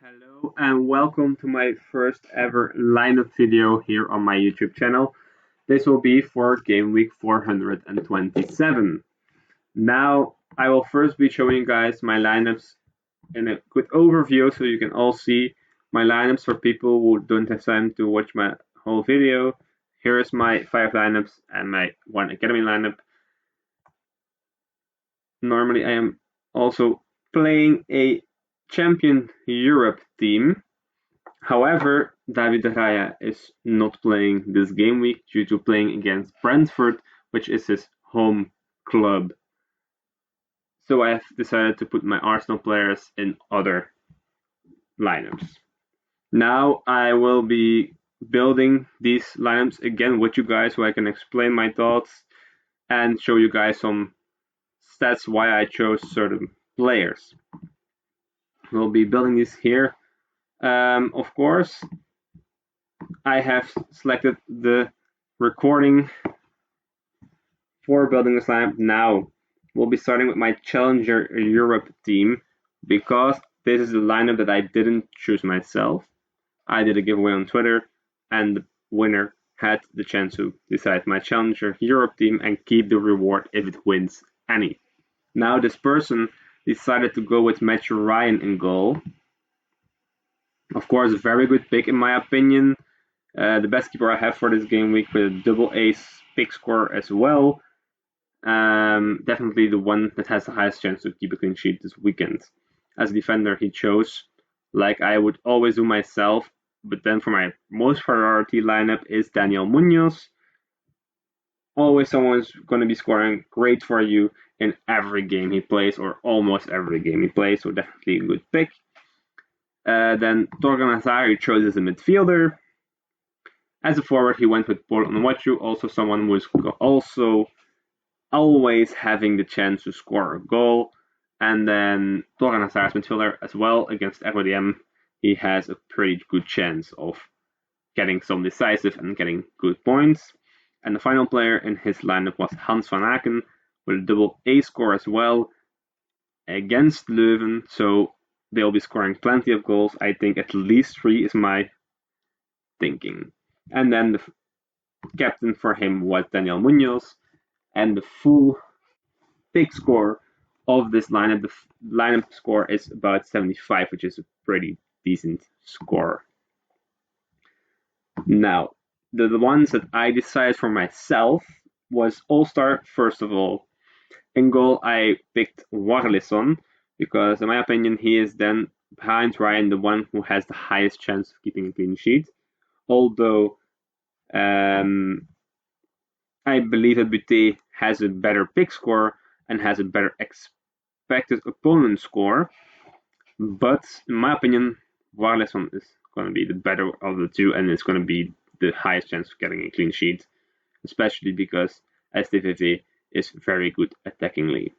Hello and welcome to my first ever lineup video here on my YouTube channel. This will be for game week 427. Now, I will first be showing you guys my lineups in a quick overview so you can all see my lineups for people who don't have time to watch my whole video. Here is my 5 lineups and my 1 academy lineup. Normally, I am also playing a Champion Europe team. However, David Raya is not playing this game week due to playing against Brentford, which is his home club. So I have decided to put my Arsenal players in other lineups. Now I will be building these lineups again with you guys so I can explain my thoughts and show you guys some stats why I chose certain players. We'll be building this here. Of course, I have selected the recording for building this lineup. Now, we'll be starting with my Challenger Europe team because this is the lineup that I didn't choose myself. I did a giveaway on Twitter, and the winner had the chance to decide my Challenger Europe team and keep the reward if it wins any. Now, this person decided to go with Matthew Ryan in goal. Of course, a very good pick in my opinion. The best keeper I have for this game week with a double ace pick score as well. Definitely the one that has the highest chance to keep a clean sheet this weekend. As a defender, he chose, like I would always do myself, but then for my most priority lineup is Daniel Munoz. Always someone's going to be scoring great for you in every game he plays, or almost every game he plays, so definitely a good pick. Then Torgan Hazard chose as a midfielder. As a forward, he went with Paul Onwuachu, also someone who is also always having the chance to score a goal. And then Torgan Hazard's midfielder as well against FODM. He has a pretty good chance of getting some decisive and getting good points. And the final player in his lineup was Hans van Aken with a double A score as well against Leuven. So they'll be scoring plenty of goals. I think at least 3 is my thinking. And then the captain for him was Daniel Munoz. And the full pick score of this lineup, the lineup score is about 75, which is a pretty decent score. Now, the ones that I decided for myself was Allstar, first of all. In goal, I picked Warlison because, in my opinion, he is then behind Ryan the one who has the highest chance of keeping a clean sheet. Although I believe that Butte has a better pick score and has a better expected opponent score. But in my opinion, Warlison is going to be the better of the two and it's going to be the highest chance of getting a clean sheet, especially because STVV is very good attackingly.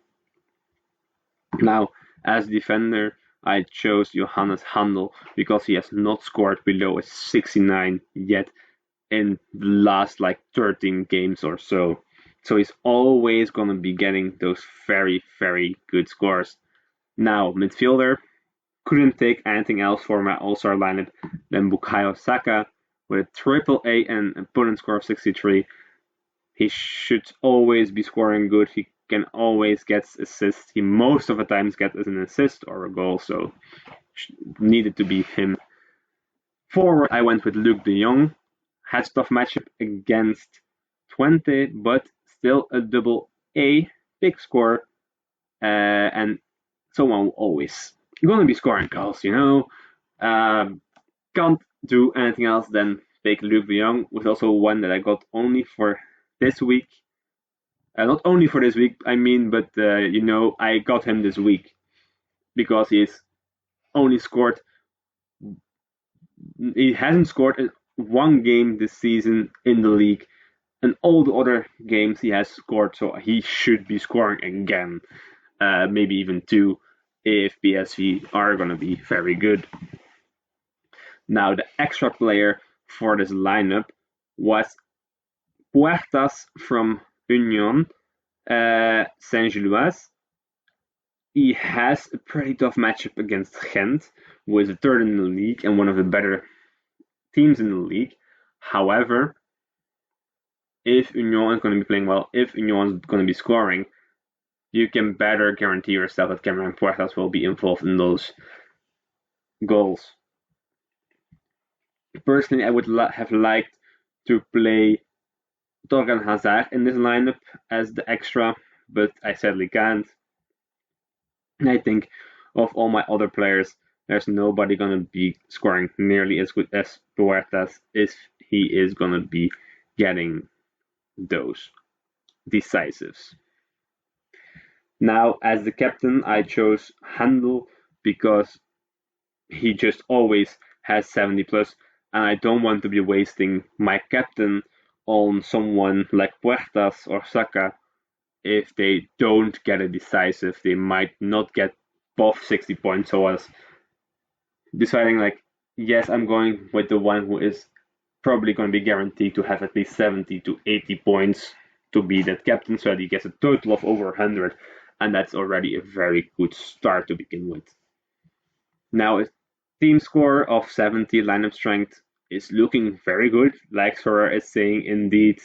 Now, as defender, I chose Johannes Handel because he has not scored below a 69 yet in the last 13 games or so. So he's always going to be getting those very, very good scores. Now, midfielder, couldn't take anything else for my All-Star lineup than Bukayo Saka with a triple A and opponent score of 63. He should always be scoring good. He can always get assists. He most of the times gets an assist or a goal, so needed to be him. Forward, I went with Luke de Jong. Had a tough matchup against Twente, but still a double A pick score, and someone always gonna be scoring goals, Can't do anything else than pick Luke de Jong, was also one that I got only for this week. Not only for this week, I mean, but I got him this week because he's only scored. He hasn't scored in one game this season in the league, and all the other games he has scored, so he should be scoring again, maybe even 2 if PSV are going to be very good. Now, the extra player for this lineup was Puertas from Union Saint-Gilloise. he has a pretty tough matchup against Gent, who is a third in the league and one of the better teams in the league. However, if Union is going to be playing well, if Union is going to be scoring, you can better guarantee yourself that Cameron Puertas will be involved in those goals. Personally, I would have liked to play Torgan Hazard in this lineup as the extra, but I sadly can't. I think of all my other players, there's nobody going to be scoring nearly as good as Puertas if he is going to be getting those decisives. Now, as the captain, I chose Handel because he just always has 70 plus, and I don't want to be wasting my captain on someone like Puertas or Saka. If they don't get a decisive, they might not get both 60 points. So I was deciding like, yes, I'm going with the one who is probably going to be guaranteed to have at least 70 to 80 points to be that captain, so that he gets a total of over 100, and that's already a very good start to begin with. Now, a team score of 70, lineup strength is looking very good, like Sorare is saying indeed.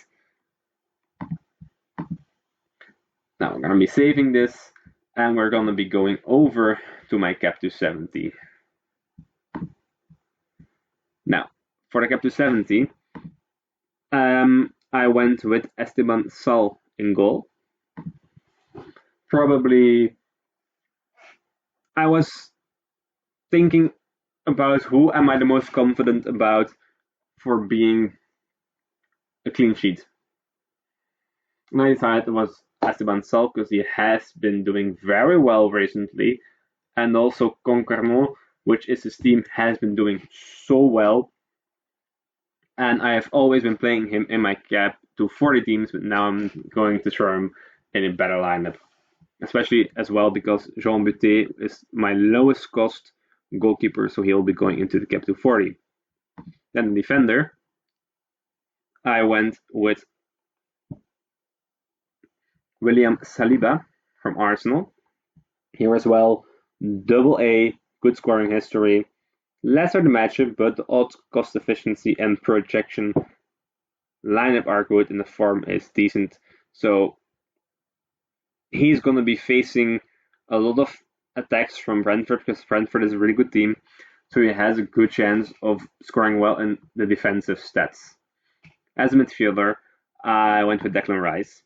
Now, we're going to be saving this, and we're going to be going over to my cap to 70. Now, for the cap to 70, I went with Esteban Sal in goal. Probably, I was thinking about who am I the most confident about for being a clean sheet. And I decided it was Esteban Sal because he has been doing very well recently, and also Concarneau, which is his team, has been doing so well. And I have always been playing him in my cap to 40 teams, but now I'm going to throw him in a better lineup. Especially as well because Jean Buté is my lowest cost goalkeeper, so he'll be going into the cap to 40. Then the defender, I went with William Saliba from Arsenal. Here as well, double A, good scoring history. Lesser the matchup, but the odds, cost efficiency, and projection lineup are good, and the form is decent. So he's going to be facing a lot of attacks from Brentford because Brentford is a really good team. So he has a good chance of scoring well in the defensive stats. As a midfielder, I went with Declan Rice.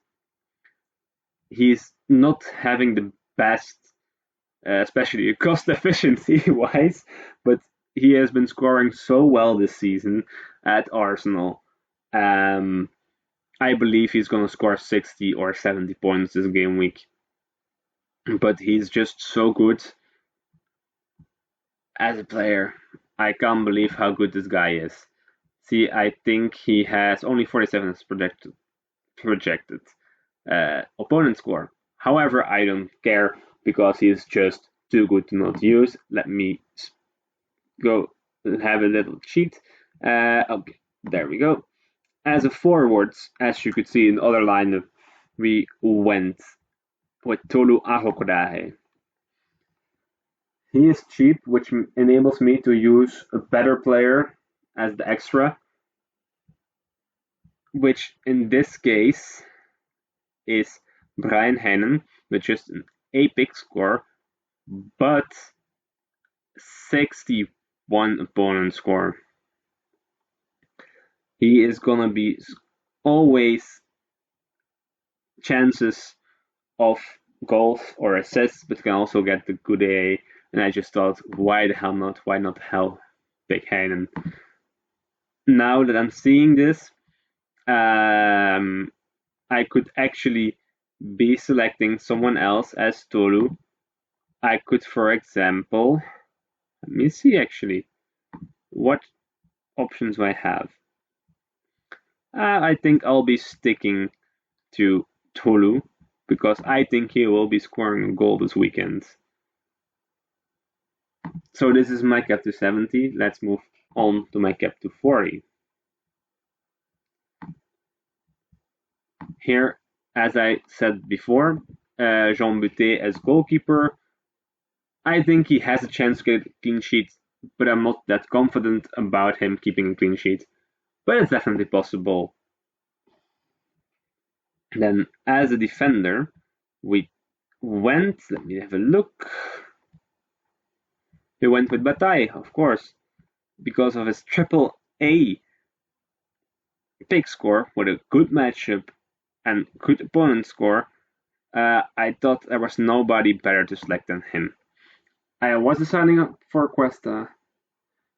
He's not having the best, especially cost efficiency wise, but he has been scoring so well this season at Arsenal. I believe he's going to score 60 or 70 points this game week. But he's just so good as a player. I can't believe how good this guy is. See, I think he has only 47 as projected opponent score. However, I don't care because he's just too good to not use. Let me go have a little cheat. Okay, there we go. As a forwards, as you could see in the other lineup, we went with Tolu Ahokodahe. He is cheap, which enables me to use a better player as the extra, which in this case is Brian Hennen with just an epic score, but 61 opponent score. He is gonna be always chances of goals or assists, but can also get the good A. And I just thought, why the hell not? Why not hell Big Heinen? Now that I'm seeing this, I could actually be selecting someone else as Tolu. I could, for example, let me see actually, what options do I have? I think I'll be sticking to Tolu because I think he will be scoring a goal this weekend. So this is my cap to 70. Let's move on to my cap to 40. Here, as I said before, Jean Buté as goalkeeper, I think he has a chance to get a clean sheet, but I'm not that confident about him keeping a clean sheet. But it's definitely possible. Then, as a defender, we went. Let me have a look. We went with Bataille, of course, because of his triple A pick score with a good matchup and good opponent score. I thought there was nobody better to select than him. I was deciding for Cuesta,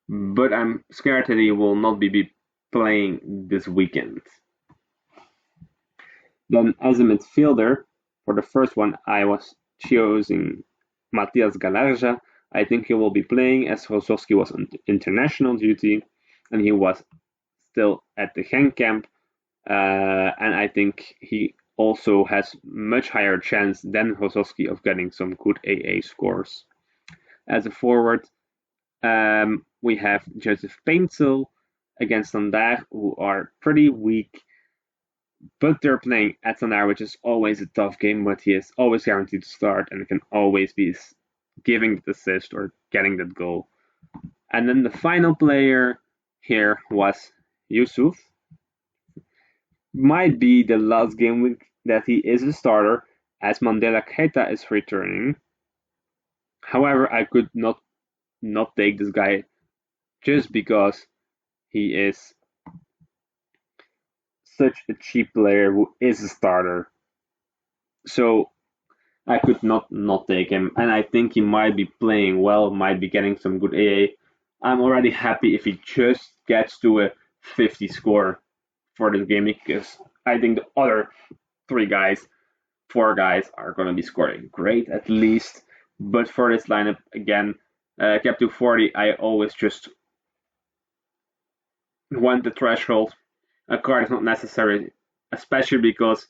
but I'm scared that he will not be playing this weekend. Then, as a midfielder, for the first one, I was choosing Matias Galarza. I think he will be playing as Rosowski was on international duty and he was still at the Genk camp. And I think he also has much higher chance than Rosowski of getting some good AA scores. As a forward, we have Joseph Paintsel against Standard, who are pretty weak, but they're playing at Standard, which is always a tough game, but he is always guaranteed to start and can always be giving the assist or getting that goal. And then the final player here was Yusuf. Might be the last game week that he is a starter, as Mandela Keita is returning. However, I could not take this guy just because he is such a cheap player who is a starter. So I could not take him, and I think he might be playing well, might be getting some good AA. I'm already happy if he just gets to a 50 score for this game because I think the other four guys are going to be scoring great at least. But for this lineup, again, kept to 40, I always just want the threshold. A card is not necessary, especially because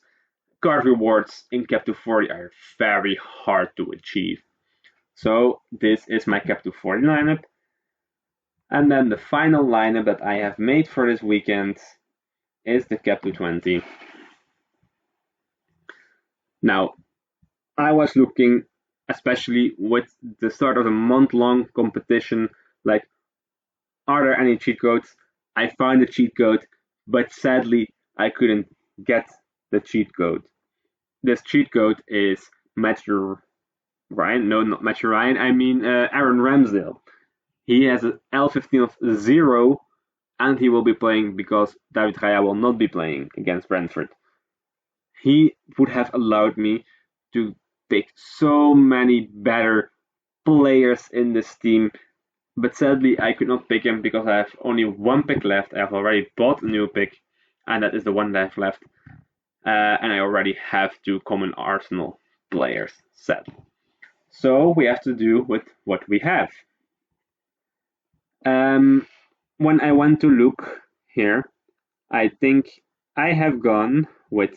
card rewards in cap to 40 are very hard to achieve. So this is my cap to 40 lineup. And then the final lineup that I have made for this weekend is the cap to 20. Now, I was looking, especially with the start of a month-long competition, like, are there any cheat codes? I found a cheat code, but sadly, I couldn't get the cheat code. This cheat code is Matthew Ryan. No, not Matthew Ryan. I mean Aaron Ramsdale. He has an L15 of 0, and he will be playing because David Raya will not be playing against Brentford. He would have allowed me to pick so many better players in this team, but sadly I could not pick him because I have only one pick left. I have already bought a new pick, and that is the one that I have left. And I already have two common Arsenal players, sadly. So we have to do with what we have. When I went to look here, I think I have gone with.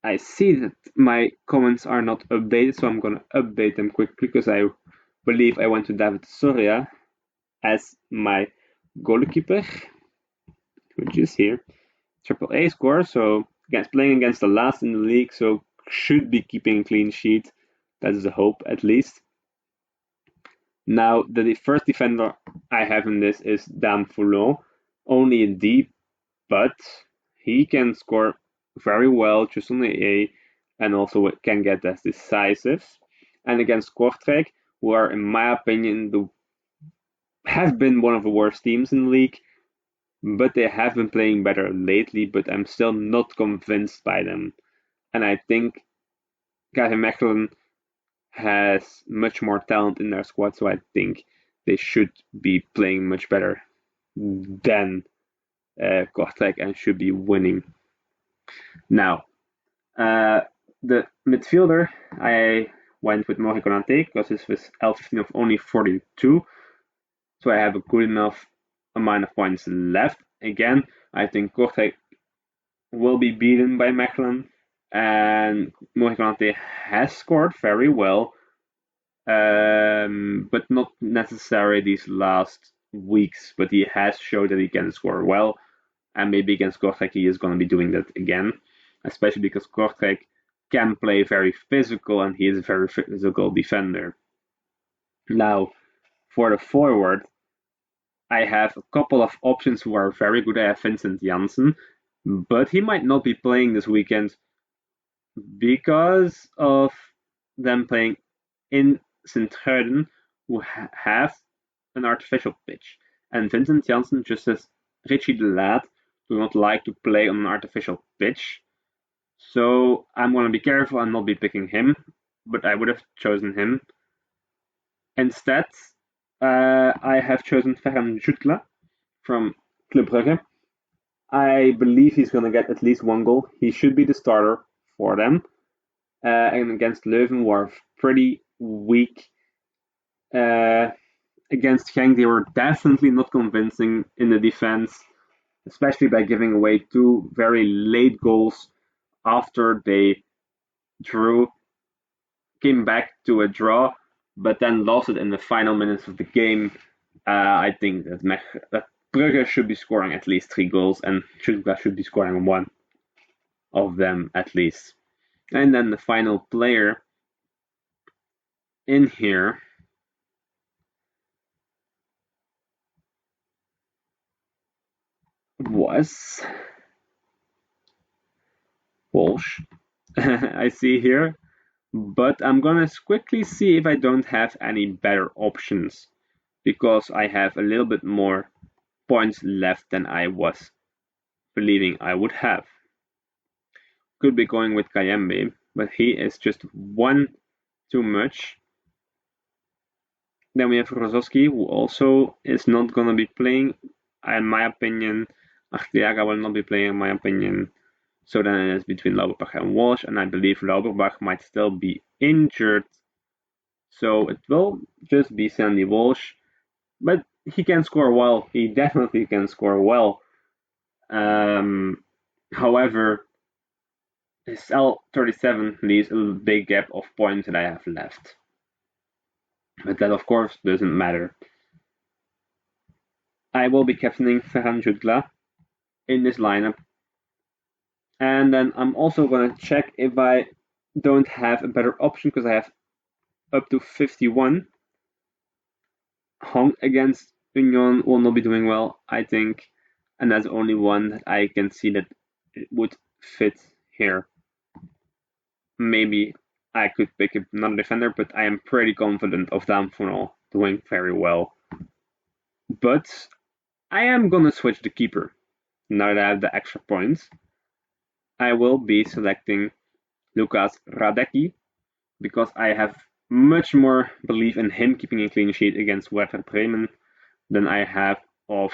I see that my comments are not updated, so I'm going to update them quickly because I believe I went to David Soria as my goalkeeper, which is here. Triple A score, so playing against the last in the league, so should be keeping a clean sheet. That is the hope, at least. Now, the first defender I have in this is Dan Foulon, only a D, but he can score very well just on the A, and also can get as decisive. And against Kortrijk, who are, in my opinion, have been one of the worst teams in the league, but they have been playing better lately, but I'm still not convinced by them. And I think Gavin Mechelen has much more talent in their squad, so I think they should be playing much better than Kortrijk and should be winning. Now, the midfielder, I went with Mohi Konate because this was L15 of only 42, so I have a good enough amount of points left. Again, I think Kortrijk will be beaten by Mechelen, and Mohi Konate has scored very well, but not necessarily these last weeks, but he has showed that he can score well, and maybe against Kortrijk he is going to be doing that again, especially because Kortrijk can play very physical, and he is a very physical defender. Now, for the forward, I have a couple of options who are very good. I have Vincent Janssen, but he might not be playing this weekend because of them playing in Sint-Truiden, who have an artificial pitch. And Vincent Janssen, just as Richie de Laat, do not like to play on an artificial pitch. So I'm going to be careful and not be picking him, but I would have chosen him. Instead, I have chosen Ferran Jutla from Club Brugge. I believe he's going to get at least one goal. He should be the starter for them. And against Leuven, who are pretty weak. Against Genk, they were definitely not convincing in the defense, especially by giving away 2 very late goals after they came back to a draw, but then lost it in the final minutes of the game. I think that Brugge should be scoring at least 3 goals, and Stuttgart should be scoring 1 of them at least. And then the final player in here was Walsh. I see here, but I'm gonna quickly see if I don't have any better options, because I have a little bit more points left than I was believing I would have. Could be going with Kayembe, but he is just 1 too much. Then we have Rozowski, who also is not gonna be playing, in my opinion. Arteaga will not be playing, in my opinion. So then it is between Lauberbach and Walsh, and I believe Lauberbach might still be injured. So it will just be Sandy Walsh. But he can score well. He definitely can score well. However, his L37 leaves a big gap of points that I have left. But that, of course, doesn't matter. I will be captaining Ferran Jutla in this lineup. And then I'm also going to check if I don't have a better option, because I have up to 51. Hong against Union will not be doing well, I think. And that's only one that I can see that it would fit here. Maybe I could pick another defender, but I am pretty confident of Damfonal doing very well. But I am going to switch the keeper. Now that I have the extra points, I will be selecting Lukas Radecki, because I have much more belief in him keeping a clean sheet against Werder Bremen than I have of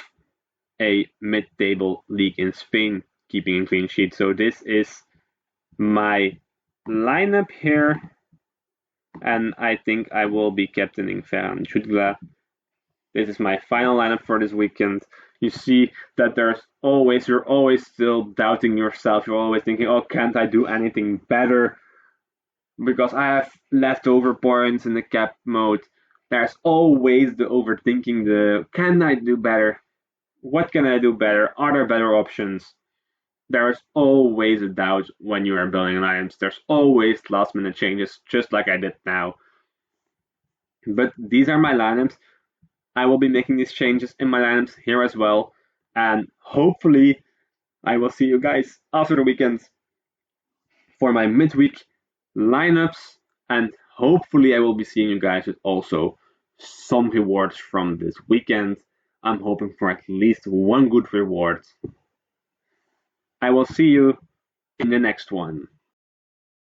a mid-table league in Spain keeping a clean sheet. So this is my lineup here, and I think I will be captaining Ferran Jutla. This is my final lineup for this weekend. You see that you're always still doubting yourself. You're always thinking, oh, can't I do anything better? Because I have leftover points in the cap mode. There's always the overthinking, can I do better? What can I do better? Are there better options? There's always a doubt when you are building alliance. There's always last minute changes, just like I did now. But these are my lineups. I will be making these changes in my lineups here as well. And hopefully I will see you guys after the weekend for my midweek lineups. And hopefully I will be seeing you guys with also some rewards from this weekend. I'm hoping for at least 1 good reward. I will see you in the next one.